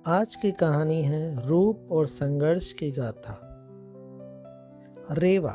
आज की कहानी है रूप और संघर्ष की गाथा। रेवा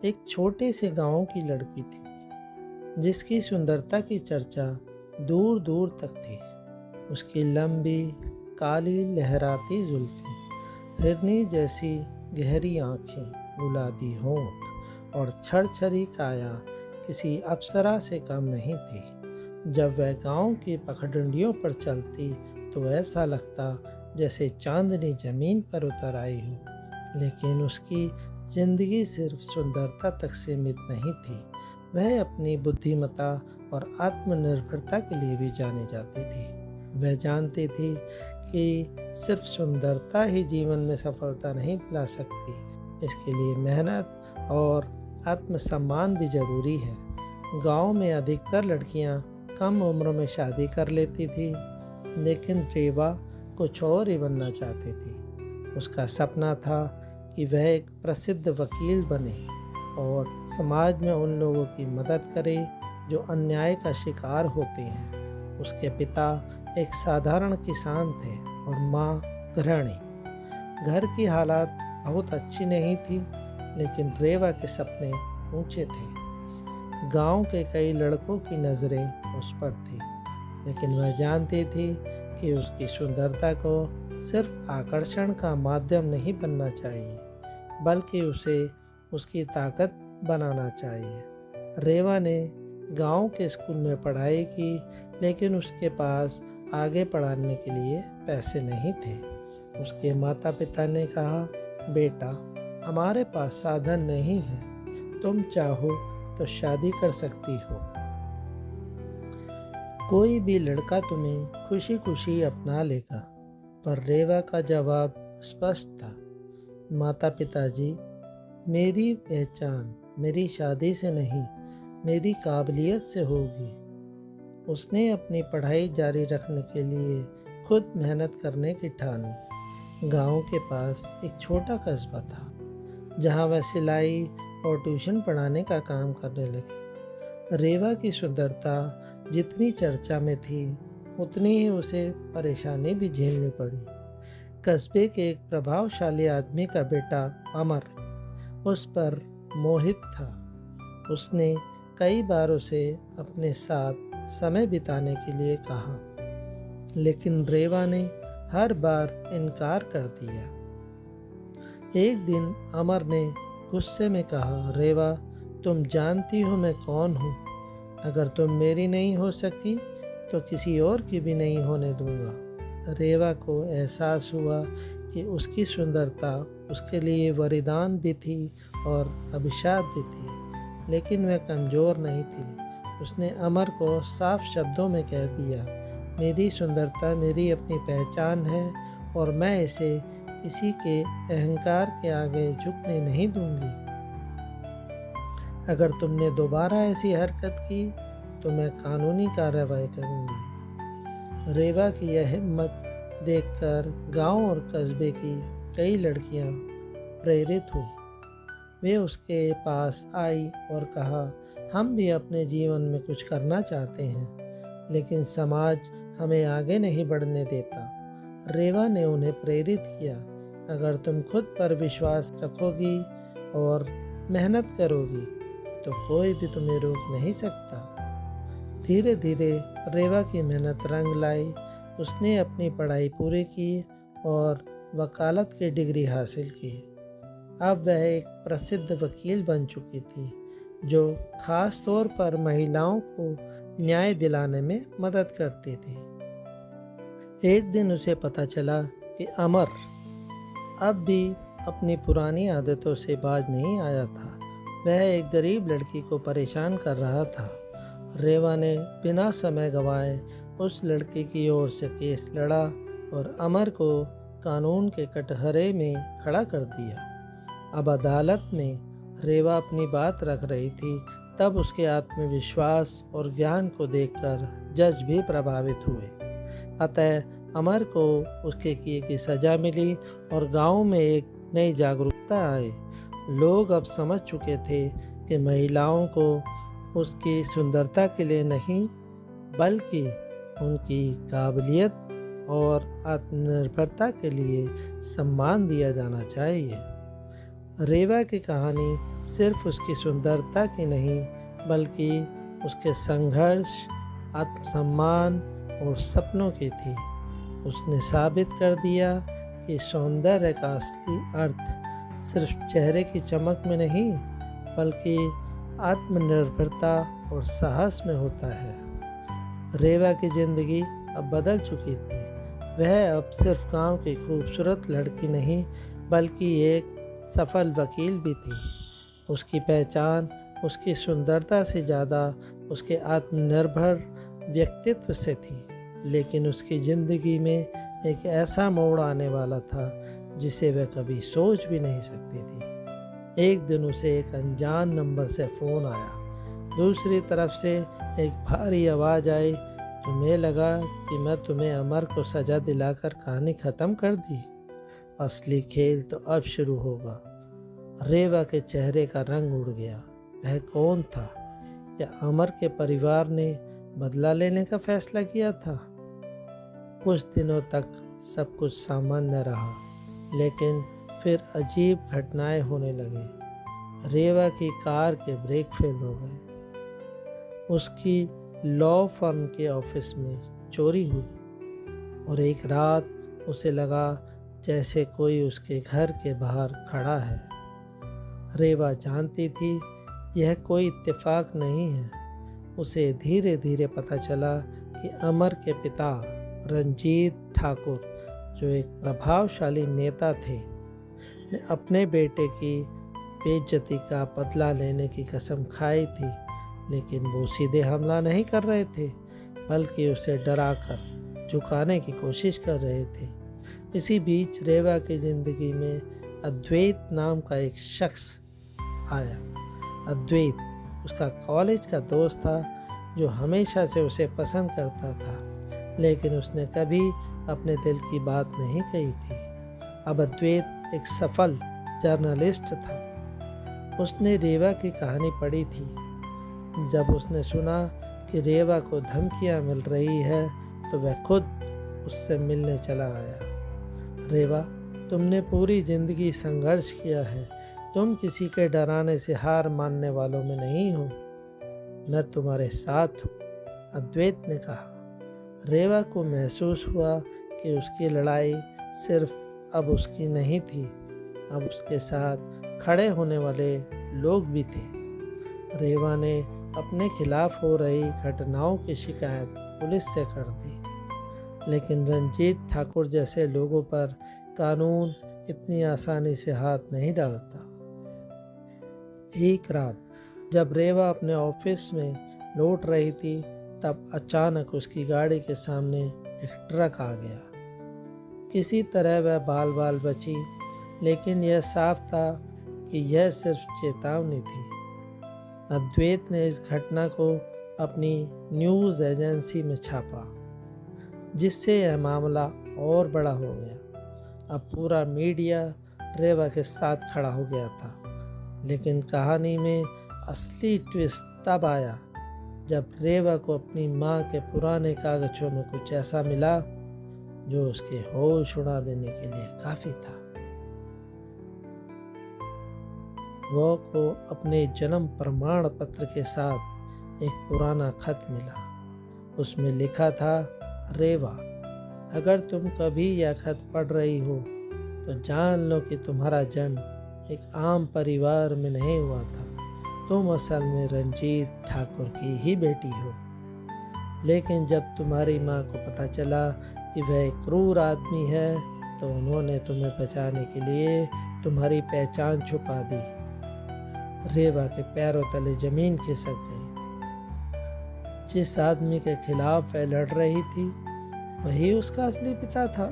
एक छोटे से गांव की लड़की थी जिसकी सुंदरता की चर्चा दूर दूर तक थी। उसकी लंबी काली लहराती जुल्फें, हिरनी जैसी गहरी आंखें, गुलाबी होंठ और छरछरी काया किसी अप्सरा से कम नहीं थी। जब वह गांव की पगडंडियों पर चलती तो ऐसा लगता जैसे चांदनी जमीन पर उतर आई हो। लेकिन उसकी जिंदगी सिर्फ सुंदरता तक सीमित नहीं थी। वह अपनी बुद्धिमत्ता और आत्मनिर्भरता के लिए भी जानी जाती थी। वह जानती थी कि सिर्फ सुंदरता ही जीवन में सफलता नहीं दिला सकती, इसके लिए मेहनत और आत्मसम्मान भी जरूरी है। गांव में अधिकतर लड़कियां कम उम्र में शादी कर लेती थी, लेकिन रेवा कुछ और ही बनना चाहती थी। उसका सपना था कि वह एक प्रसिद्ध वकील बने और समाज में उन लोगों की मदद करे जो अन्याय का शिकार होते हैं। उसके पिता एक साधारण किसान थे और माँ गृहिणी। घर की हालात बहुत अच्छी नहीं थी, लेकिन रेवा के सपने ऊंचे थे। गांव के कई लड़कों की नज़रें उस पर थी, लेकिन वह जानती थी कि उसकी सुंदरता को सिर्फ आकर्षण का माध्यम नहीं बनना चाहिए, बल्कि उसे उसकी ताकत बनाना चाहिए। रेवा ने गांव के स्कूल में पढ़ाई की, लेकिन उसके पास आगे पढ़ाने के लिए पैसे नहीं थे। उसके माता पिता ने कहा, बेटा, हमारे पास साधन नहीं है, तुम चाहो तो शादी कर सकती हो। कोई भी लड़का तुम्हें खुशी खुशी अपना लेगा। पर रेवा का जवाब स्पष्ट था, माता पिताजी, मेरी पहचान मेरी शादी से नहीं, मेरी काबिलियत से होगी। उसने अपनी पढ़ाई जारी रखने के लिए खुद मेहनत करने की ठानी। गांव के पास एक छोटा कस्बा था जहां वह सिलाई और ट्यूशन पढ़ाने का काम करने लगी। रेवा की सुंदरता जितनी चर्चा में थी, उतनी ही उसे परेशानी भी झेलनी पड़ी। कस्बे के एक प्रभावशाली आदमी का बेटा अमर उस पर मोहित था। उसने कई बार उसे अपने साथ समय बिताने के लिए कहा, लेकिन रेवा ने हर बार इनकार कर दिया। एक दिन अमर ने गुस्से में कहा, रेवा, तुम जानती हो मैं कौन हूँ। अगर तुम मेरी नहीं हो सकी तो किसी और की भी नहीं होने दूंगा। रेवा को एहसास हुआ कि उसकी सुंदरता उसके लिए वरदान भी थी और अभिशाप भी थी, लेकिन वह कमज़ोर नहीं थी। उसने अमर को साफ शब्दों में कह दिया, मेरी सुंदरता मेरी अपनी पहचान है और मैं इसे किसी के अहंकार के आगे झुकने नहीं दूंगी। अगर तुमने दोबारा ऐसी हरकत की तो मैं कानूनी कार्रवाई करूंगी। रेवा की यह हिम्मत देखकर गांव और कस्बे की कई लड़कियां प्रेरित हुई। वे उसके पास आई और कहा, हम भी अपने जीवन में कुछ करना चाहते हैं, लेकिन समाज हमें आगे नहीं बढ़ने देता। रेवा ने उन्हें प्रेरित किया, अगर तुम खुद पर विश्वास रखोगी और मेहनत करोगी तो कोई भी तुम्हें रोक नहीं सकता। धीरे धीरे रेवा की मेहनत रंग लाई। उसने अपनी पढ़ाई पूरी की और वकालत की डिग्री हासिल की। अब वह एक प्रसिद्ध वकील बन चुकी थी, जो खास तौर पर महिलाओं को न्याय दिलाने में मदद करती थी। एक दिन उसे पता चला कि अमर अब भी अपनी पुरानी आदतों से बाज नहीं आया था। वह एक गरीब लड़की को परेशान कर रहा था। रेवा ने बिना समय गंवाए उस लड़की की ओर से केस लड़ा और अमर को कानून के कटघरे में खड़ा कर दिया। अब अदालत में रेवा अपनी बात रख रही थी, तब उसके आत्मविश्वास और ज्ञान को देखकर जज भी प्रभावित हुए। अतः अमर को उसके किए की सज़ा मिली और गांव में एक नई जागरूकता आई। लोग अब समझ चुके थे कि महिलाओं को उसकी सुंदरता के लिए नहीं, बल्कि उनकी काबिलियत और आत्मनिर्भरता के लिए सम्मान दिया जाना चाहिए। रेवा की कहानी सिर्फ उसकी सुंदरता की नहीं, बल्कि उसके संघर्ष, आत्मसम्मान और सपनों की थी। उसने साबित कर दिया कि सौंदर्य का असली अर्थ सिर्फ चेहरे की चमक में नहीं, बल्कि आत्मनिर्भरता और साहस में होता है। रेवा की ज़िंदगी अब बदल चुकी थी। वह अब सिर्फ गांव की खूबसूरत लड़की नहीं, बल्कि एक सफल वकील भी थी। उसकी पहचान उसकी सुंदरता से ज़्यादा उसके आत्मनिर्भर व्यक्तित्व से थी। लेकिन उसकी ज़िंदगी में एक ऐसा मोड़ आने वाला था जिसे वह कभी सोच भी नहीं सकती थी। एक दिन उसे एक अनजान नंबर से फ़ोन आया। दूसरी तरफ से एक भारी आवाज़ आई। तुम्हें लगा कि मैं तुम्हें अमर को सज़ा दिलाकर कहानी ख़त्म कर दी। असली खेल तो अब शुरू होगा। रेवा के चेहरे का रंग उड़ गया। वह कौन था? क्या अमर के परिवार ने बदला लेने का फैसला किया था? कुछ दिनों तक सब कुछ सामान्य रहा, लेकिन फिर अजीब घटनाएं होने लगी। रेवा की कार के ब्रेक फेल हो गए। उसकी लॉ फर्म के ऑफिस में चोरी हुई और एक रात उसे लगा जैसे कोई उसके घर के बाहर खड़ा है। रेवा जानती थी यह कोई इत्तेफाक नहीं है। उसे धीरे धीरे पता चला कि अमर के पिता रंजीत ठाकुर, जो एक प्रभावशाली नेता थे, ने अपने बेटे की बेइज्जती का बदला लेने की कसम खाई थी। लेकिन वो सीधे हमला नहीं कर रहे थे, बल्कि उसे डराकर झुकाने की कोशिश कर रहे थे। इसी बीच रेवा की ज़िंदगी में अद्वैत नाम का एक शख्स आया। अद्वैत उसका कॉलेज का दोस्त था, जो हमेशा से उसे पसंद करता था, लेकिन उसने कभी अपने दिल की बात नहीं कही थी। अब अद्वैत एक सफल जर्नलिस्ट था। उसने रेवा की कहानी पढ़ी थी। जब उसने सुना कि रेवा को धमकियां मिल रही है, तो वह खुद उससे मिलने चला आया। रेवा, तुमने पूरी ज़िंदगी संघर्ष किया है। तुम किसी के डराने से हार मानने वालों में नहीं हो। मैं तुम्हारे साथ हूँ, अद्वैत ने कहा। रेवा को महसूस हुआ कि उसकी लड़ाई सिर्फ अब उसकी नहीं थी, अब उसके साथ खड़े होने वाले लोग भी थे। रेवा ने अपने खिलाफ हो रही घटनाओं की शिकायत पुलिस से कर दी, लेकिन रंजीत ठाकुर जैसे लोगों पर कानून इतनी आसानी से हाथ नहीं डालता। एक रात जब रेवा अपने ऑफिस में लौट रही थी, तब अचानक उसकी गाड़ी के सामने एक ट्रक आ गया। किसी तरह वह बाल बाल बची, लेकिन यह साफ था कि यह सिर्फ चेतावनी थी। अद्वैत ने इस घटना को अपनी न्यूज़ एजेंसी में छापा, जिससे यह मामला और बड़ा हो गया। अब पूरा मीडिया रेवा के साथ खड़ा हो गया था। लेकिन कहानी में असली ट्विस्ट तब आया जब रेवा को अपनी माँ के पुराने कागजों में कुछ ऐसा मिला जो उसके होश उड़ा देने के लिए काफ़ी था। वो को अपने जन्म प्रमाण पत्र के साथ एक पुराना खत मिला। उसमें लिखा था, रेवा, अगर तुम कभी यह खत पढ़ रही हो तो जान लो कि तुम्हारा जन्म एक आम परिवार में नहीं हुआ था। तुम असल में रंजीत ठाकुर की ही बेटी हो। लेकिन जब तुम्हारी माँ को पता चला कि वह एक क्रूर आदमी है, तो उन्होंने तुम्हें बचाने के लिए तुम्हारी पहचान छुपा दी। रेवा के पैरों तले जमीन खिसक गई। जिस आदमी के खिलाफ वह लड़ रही थी, वही उसका असली पिता था।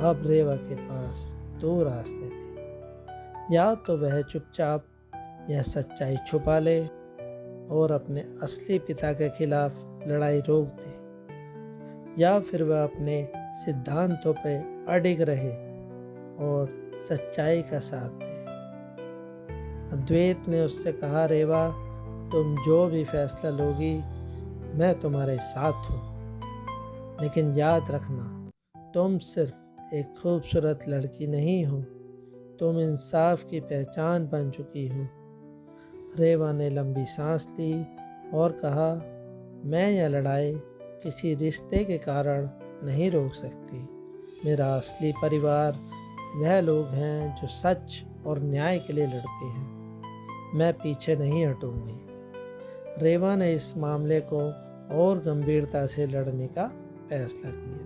अब रेवा के पास दो रास्ते थे। या तो वह चुपचाप यह सच्चाई छुपा ले और अपने असली पिता के खिलाफ लड़ाई रोक दे, या फिर वह अपने सिद्धांतों पर अडिग रहे और सच्चाई का साथ दे। अद्वैत ने उससे कहा, रेवा, तुम जो भी फैसला लोगी, मैं तुम्हारे साथ हूँ। लेकिन याद रखना, तुम सिर्फ एक खूबसूरत लड़की नहीं हो, तुम इंसाफ की पहचान बन चुकी हो। रेवा ने लंबी सांस ली और कहा, मैं यह लड़ाई किसी रिश्ते के कारण नहीं रोक सकती। मेरा असली परिवार वह लोग हैं जो सच और न्याय के लिए लड़ते हैं। मैं पीछे नहीं हटूंगी। रेवा ने इस मामले को और गंभीरता से लड़ने का फैसला किया।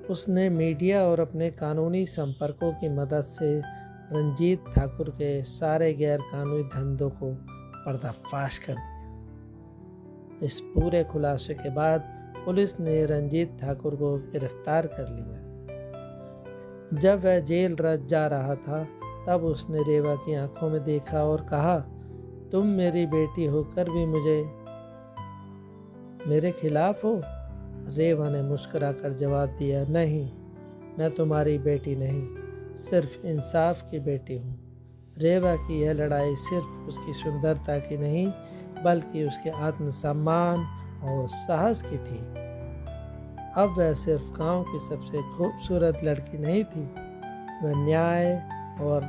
उसने मीडिया और अपने कानूनी संपर्कों की मदद से रंजीत ठाकुर के सारे गैर कानूनी धंधों को पर्दाफाश कर दिया। इस पूरे खुलासे के बाद पुलिस ने रंजीत ठाकुर को गिरफ्तार कर लिया। जब वह जेल जा रहा था तब उसने रेवा की आंखों में देखा और कहा, तुम मेरी बेटी होकर भी मेरे खिलाफ हो? रेवा ने मुस्कुराकर जवाब दिया, नहीं, मैं तुम्हारी बेटी नहीं, सिर्फ इंसाफ की बेटी हूँ। रेवा की यह लड़ाई सिर्फ उसकी सुंदरता की नहीं बल्कि उसके आत्मसम्मान और साहस की थी। अब वह सिर्फ गांव की सबसे खूबसूरत लड़की नहीं थी, वह न्याय और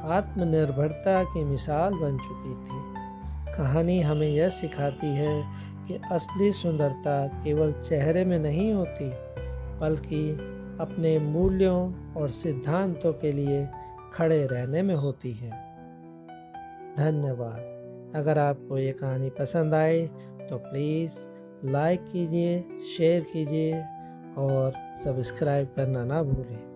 आत्मनिर्भरता की मिसाल बन चुकी थी। कहानी हमें यह सिखाती है कि असली सुंदरता केवल चेहरे में नहीं होती बल्कि अपने मूल्यों और सिद्धांतों के लिए खड़े रहने में होती है। धन्यवाद। अगर आपको ये कहानी पसंद आए तो प्लीज़ लाइक कीजिए, शेयर कीजिए और सब्सक्राइब करना ना भूलें।